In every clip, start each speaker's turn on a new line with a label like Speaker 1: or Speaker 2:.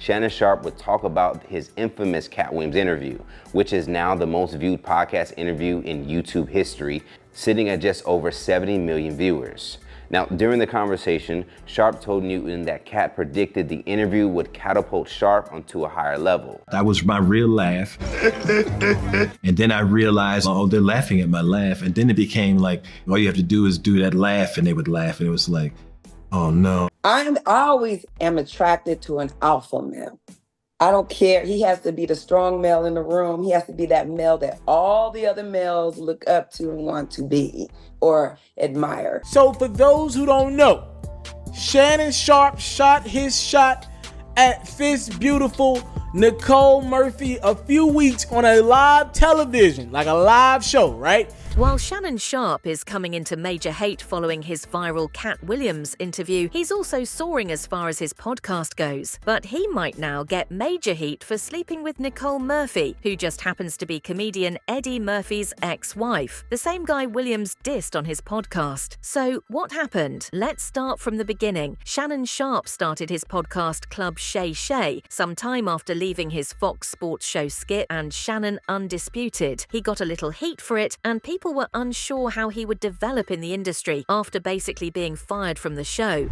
Speaker 1: Shannon Sharpe would talk about his infamous Katt Williams interview, which is now the most viewed podcast interview in YouTube history, sitting at just over 70 million viewers. Now, during the conversation, Sharpe told Newton that Katt predicted the interview would catapult Sharpe onto a higher level.
Speaker 2: That was my real laugh. And then I realized, oh, they're laughing at my laugh. And then it became like, all you have to do is do that laugh, and they would laugh. And it was like, oh no.
Speaker 3: I always am attracted to an alpha male. I don't care. He has to be the strong male in the room. He has to be that male that all the other males look up to and want to be or admire.
Speaker 4: So for those who don't know, Shannon Sharpe shot his shot at Fist Beautiful Nicole Murphy a few weeks on a live television, like a live show, right?
Speaker 5: While Shannon Sharpe is coming into major hate following his viral Katt Williams interview, he's also soaring as far as his podcast goes. But he might now get major heat for sleeping with Nicole Murphy, who just happens to be comedian Eddie Murphy's ex-wife, the same guy Williams dissed on his podcast. So what happened? Let's start from the beginning. Shannon Sharpe started his podcast Club Shay Shay sometime after leaving his Fox Sports show Skip and Shannon Undisputed. He got a little heat for it, and people were unsure how he would develop in the industry after basically being fired from the show.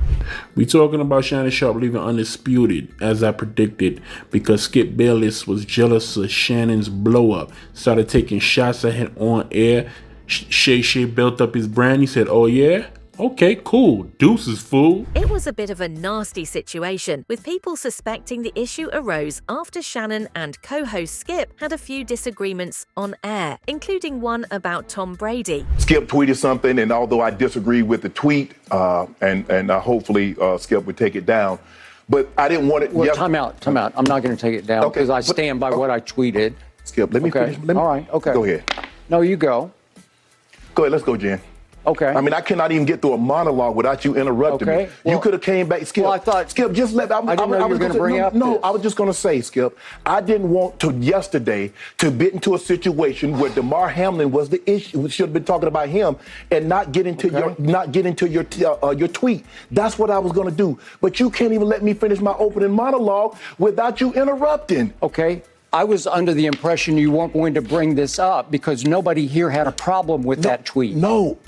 Speaker 6: We talking about Shannon Sharpe leaving Undisputed, as I predicted, because Skip Bayless was jealous of Shannon's blow up, started taking shots at him on air. Shay Shay built up his brand. He said, oh yeah? Okay, cool. Deuces, fool.
Speaker 5: It was a bit of a nasty situation, with people suspecting the issue arose after Shannon and co-host Skip had a few disagreements on air, including one about Tom Brady.
Speaker 7: Skip tweeted something, and although I disagree with the tweet, and hopefully Skip would take it down, but I didn't want it.
Speaker 8: Well, time out. I'm not going to take it down because I stand by what I tweeted.
Speaker 7: Skip, let me finish.
Speaker 8: All right, okay.
Speaker 7: Go ahead.
Speaker 8: No, you go.
Speaker 7: Go ahead, let's go, Jen.
Speaker 8: Okay.
Speaker 7: I mean, I cannot even get through a monologue without you interrupting me.
Speaker 8: Well,
Speaker 7: you could have came back, Skip.
Speaker 8: Well, I thought,
Speaker 7: Skip, just let.
Speaker 8: I didn't know you were going to bring up
Speaker 7: No,
Speaker 8: this.
Speaker 7: I was just going to say, Skip, I didn't want to yesterday to get into a situation where DeMar Hamlin was the issue. We should have been talking about him and not get into your tweet. That's what I was going to do. But you can't even let me finish my opening monologue without you interrupting.
Speaker 8: Okay. I was under the impression you weren't going to bring this up because nobody here had a problem with that tweet.
Speaker 7: No.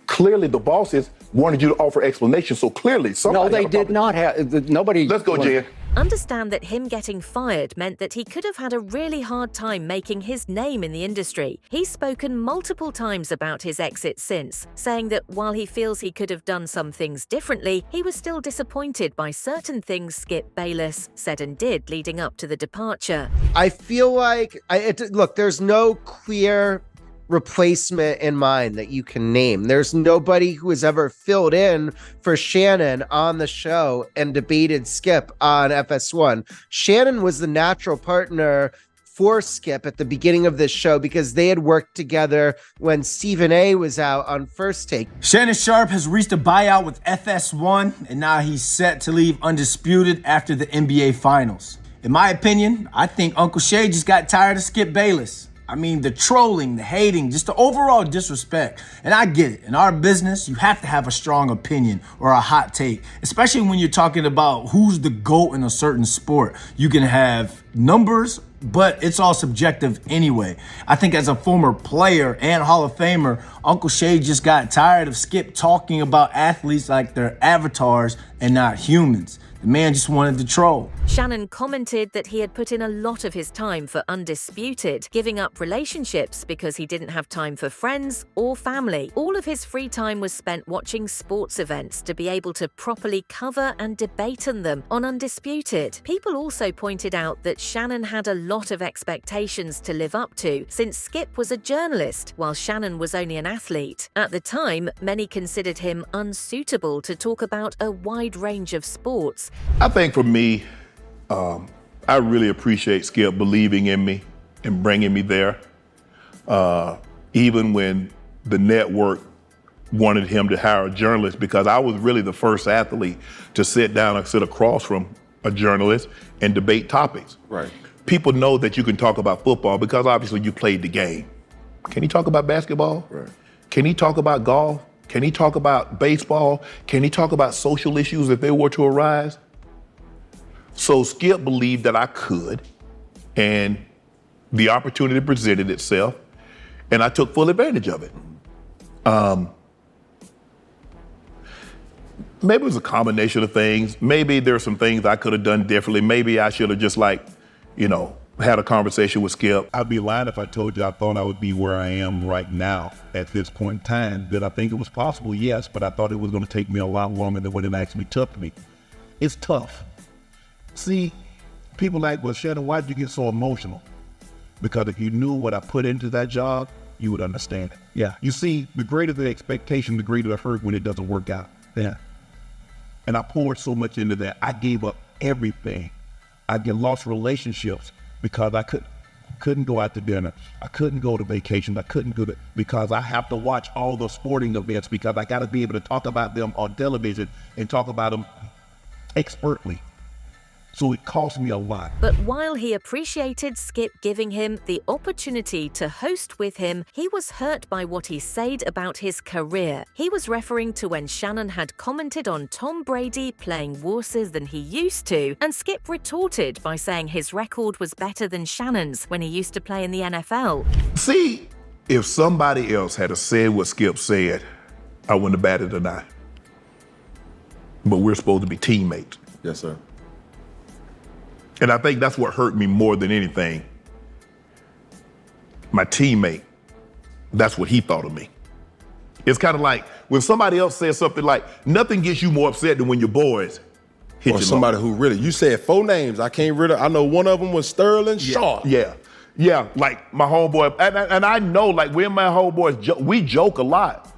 Speaker 7: Clearly, the bosses wanted you to offer explanations, so clearly somebody.
Speaker 8: No, they did not have. Nobody.
Speaker 7: Let's go, Jen.
Speaker 5: Understand that him getting fired meant that he could have had a really hard time making his name in the industry. He's spoken multiple times about his exit since, saying that while he feels he could have done some things differently, he was still disappointed by certain things Skip Bayless said and did leading up to the departure.
Speaker 9: I feel like, look, there's no clear replacement in mind that you can name. There's nobody who has ever filled in for Shannon on the show and debated Skip on FS1. Shannon was the natural partner for Skip at the beginning of this show because they had worked together when Stephen A was out on First Take.
Speaker 10: Shannon Sharpe has reached a buyout with FS1, and now he's set to leave Undisputed after the NBA Finals. In my opinion, I think Uncle Shay just got tired of Skip Bayless. I mean, the trolling, the hating, just the overall disrespect. And I get it. In our business, you have to have a strong opinion or a hot take, especially when you're talking about who's the GOAT in a certain sport. You can have numbers, but it's all subjective anyway. I think as a former player and Hall of Famer, Uncle Shay just got tired of Skip talking about athletes like they're avatars and not humans. The man just wanted to troll.
Speaker 5: Shannon commented that he had put in a lot of his time for Undisputed, giving up relationships because he didn't have time for friends or family. All of his free time was spent watching sports events to be able to properly cover and debate on them on Undisputed. People also pointed out that Shannon had a lot of expectations to live up to since Skip was a journalist while Shannon was only an athlete. At the time, many considered him unsuitable to talk about a wide range of sports.
Speaker 7: I think for me, I really appreciate Skip believing in me and bringing me there. Even when the network wanted him to hire a journalist, because I was really the first athlete to sit down and sit across from a journalist and debate topics.
Speaker 6: Right.
Speaker 7: People know that you can talk about football because obviously you played the game. Can he talk about basketball?
Speaker 6: Right.
Speaker 7: Can he talk about golf? Can he talk about baseball? Can he talk about social issues if they were to arise? So Skip believed that I could, and the opportunity presented itself, and I took full advantage of it. Maybe it was a combination of things. Maybe there's some things I could have done differently. Maybe I should have just had a conversation with Skip.
Speaker 11: I'd be lying if I told you I thought I would be where I am right now at this point in time. Did I think it was possible? Yes, but I thought it was going to take me a lot longer than what it actually took me. It's tough. See, people like, well, Shannon, why did you get so emotional? Because if you knew what I put into that job, you would understand it. Yeah. You see, the greater the expectation, the greater the hurt when it doesn't work out. Yeah. And I poured so much into that. I gave up everything. I lost relationships because I couldn't go out to dinner. I couldn't go to vacations. I couldn't do that because I have to watch all the sporting events because I got to be able to talk about them on television and talk about them expertly. So it cost me a lot.
Speaker 5: But while he appreciated Skip giving him the opportunity to host with him, he was hurt by what he said about his career. He was referring to when Shannon had commented on Tom Brady playing worse than he used to, and Skip retorted by saying his record was better than Shannon's when he used to play in the NFL.
Speaker 7: See, if somebody else had said what Skip said, I wouldn't have batted an eye. But we're supposed to be teammates.
Speaker 12: Yes, sir.
Speaker 7: And I think that's what hurt me more than anything. My teammate, that's what he thought of me. It's kind of like when somebody else says something like, nothing gets you more upset than when your boys hit you.
Speaker 12: Or somebody who really, you said 4 names. I know one of them was Sterling Sharpe.
Speaker 7: Yeah, like my homeboy, and I know like we and my homeboys, we joke a lot.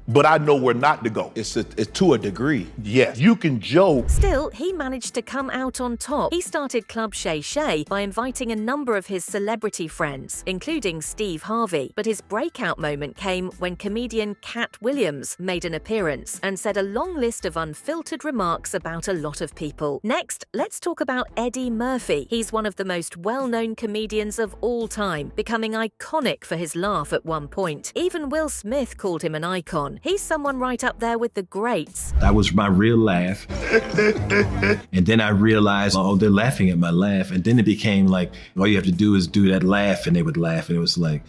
Speaker 7: But I know where not to go.
Speaker 12: It's to a degree.
Speaker 7: Yes, you can joke.
Speaker 5: Still, he managed to come out on top. He started Club Shay Shay by inviting a number of his celebrity friends, including Steve Harvey. But his breakout moment came when comedian Katt Williams made an appearance and said a long list of unfiltered remarks about a lot of people. Next, let's talk about Eddie Murphy. He's one of the most well-known comedians of all time, becoming iconic for his laugh at one point. Even Will Smith called him an icon. He's someone right up there with the greats.
Speaker 2: That was my real laugh. And then I realized, oh, they're laughing at my laugh. And then it became like, all you have to do is do that laugh, and they would laugh. And it was like,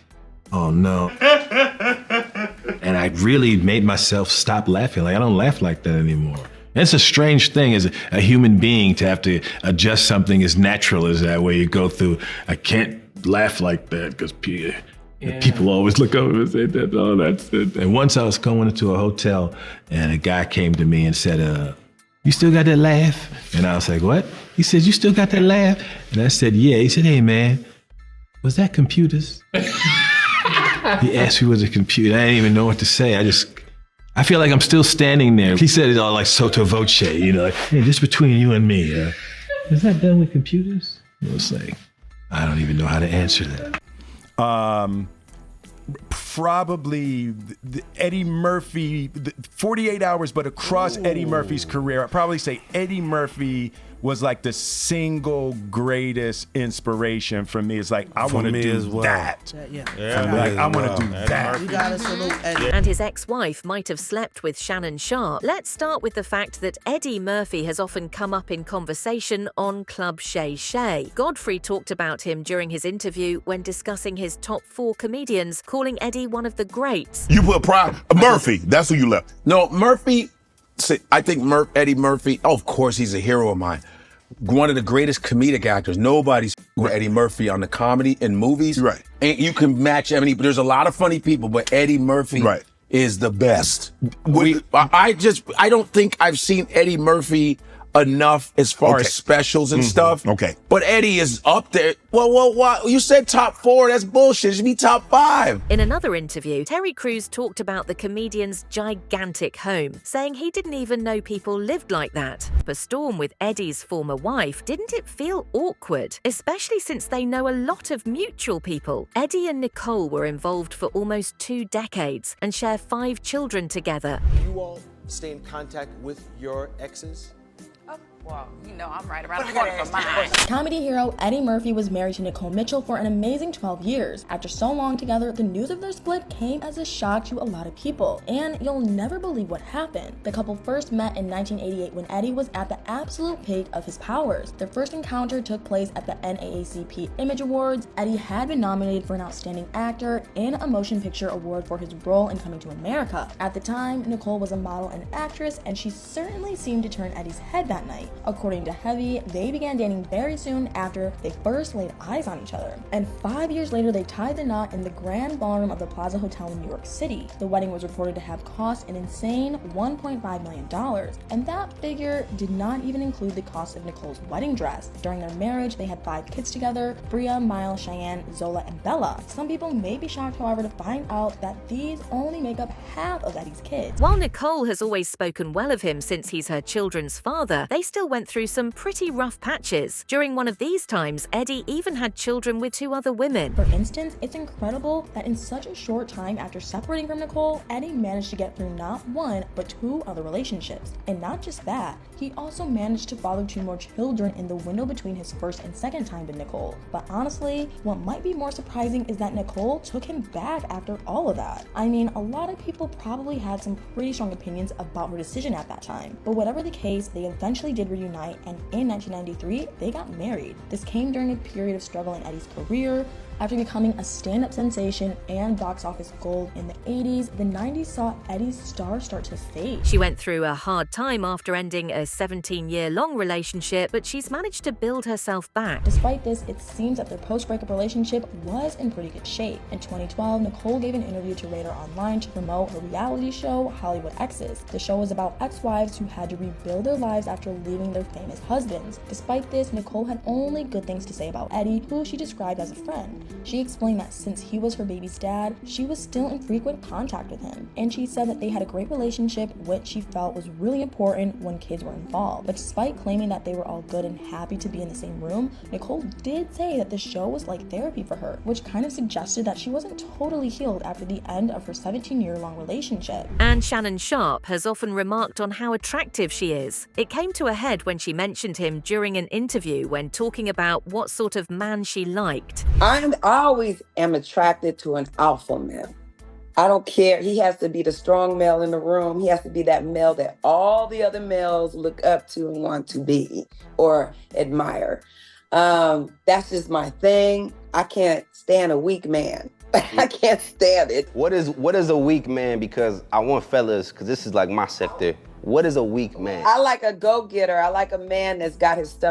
Speaker 2: oh no. And I really made myself stop laughing. Like, I don't laugh like that anymore. And it's a strange thing as a human being to have to adjust something as natural as that, where you go through, I can't laugh like that because people always look over and say that, oh, that's it. And once I was going into a hotel and a guy came to me and said, you still got that laugh? And I was like, what? He said, you still got that laugh? And I said, yeah. He said, hey man, was that computers? He asked me, was it computer? I didn't even know what to say. I feel like I'm still standing there. He said it all like sotto voce, like, hey, just between you and me, is that done with computers? I was like, I don't even know how to answer that.
Speaker 13: Probably the Eddie Murphy, 48 hours, but across Eddie Murphy's career, I'd probably say Eddie Murphy was like the single greatest inspiration for me. It's like, I want to do that. I want to do that.
Speaker 14: You gotta salute Eddie.
Speaker 5: And his ex-wife might have slept with Shannon Sharpe. Let's start with the fact that Eddie Murphy has often come up in conversation on Club Shay Shay. Godfrey talked about him during his interview when discussing his top 4 comedians, calling Eddie one of the greats.
Speaker 7: You put Murphy, that's who you left.
Speaker 15: No, Murphy, I think Eddie Murphy, of course, he's a hero of mine. One of the greatest comedic actors. Nobody's with Eddie Murphy on the comedy and movies.
Speaker 7: Right.
Speaker 15: And you can match Eddie, but there's a lot of funny people, but Eddie Murphy is the best. I don't think I've seen Eddie Murphy enough as far as specials and stuff.
Speaker 7: Okay.
Speaker 15: But Eddie is up there. Well, you said top 4. That's bullshit. It should be top 5.
Speaker 5: In another interview, Terry Crews talked about the comedian's gigantic home, saying he didn't even know people lived like that. A storm with Eddie's former wife, didn't it feel awkward? Especially since they know a lot of mutual people. Eddie and Nicole were involved for almost 2 decades and share 5 children together.
Speaker 16: You all stay in contact with your exes?
Speaker 14: Well, you know I'm right around the corner from mine.
Speaker 16: Comedy hero Eddie Murphy was married to Nicole Mitchell for an amazing 12 years. After so long together, the news of their split came as a shock to a lot of people, and you'll never believe what happened. The couple first met in 1988 when Eddie was at the absolute peak of his powers. Their first encounter took place at the NAACP Image Awards. Eddie had been nominated for an Outstanding Actor and a Motion Picture Award for his role in Coming to America. At the time, Nicole was a model and actress, and she certainly seemed to turn Eddie's head that night. According to Heavy, they began dating very soon after they first laid eyes on each other. And 5 years later, they tied the knot in the Grand Ballroom of the Plaza Hotel in New York City. The wedding was reported to have cost an insane $1.5 million. And that figure did not even include the cost of Nicole's wedding dress. During their marriage, they had 5 kids together: Bria, Miles, Cheyenne, Zola, and Bella. Some people may be shocked, however, to find out that these only make up half of Eddie's kids.
Speaker 5: While Nicole has always spoken well of him since he's her children's father, they still went through some pretty rough patches. During one of these times, Eddie even had children with 2 other women.
Speaker 16: For instance, it's incredible that in such a short time after separating from Nicole, Eddie managed to get through not 1, but 2 other relationships. And not just that, he also managed to father 2 more children in the window between his first and second time with Nicole. But honestly, what might be more surprising is that Nicole took him back after all of that. I mean, a lot of people probably had some pretty strong opinions about her decision at that time. But whatever the case, they eventually did reunite, and in 1993, they got married. This came during a period of struggle in Eddie's career. After becoming a stand-up sensation and box office gold in the 80s, the 90s saw Eddie's star start to fade.
Speaker 5: She went through a hard time after ending a 17-year-long relationship, but she's managed to build herself back.
Speaker 16: Despite this, it seems that their post-breakup relationship was in pretty good shape. In 2012, Nicole gave an interview to Radar Online to promote her reality show, Hollywood Exes. The show was about ex-wives who had to rebuild their lives after leaving their famous husbands. Despite this, Nicole had only good things to say about Eddie, who she described as a friend. She explained that since he was her baby's dad, she was still in frequent contact with him. And she said that they had a great relationship, which she felt was really important when kids were involved. But despite claiming that they were all good and happy to be in the same room, Nicole did say that the show was like therapy for her, which kind of suggested that she wasn't totally healed after the end of her 17-year-long relationship.
Speaker 5: And Shannon Sharpe has often remarked on how attractive she is. It came to a head when she mentioned him during an interview when talking about what sort of man she liked.
Speaker 3: I always am attracted to an alpha male. I don't care. He has to be the strong male in the room. He has to be that male that all the other males look up to and want to be or admire. That's just my thing. I can't stand a weak man. I can't stand it.
Speaker 1: What is a weak man? Because I want fellas, because this is like my sector. What is a weak man?
Speaker 3: I like a go-getter. I like a man that's got his stuff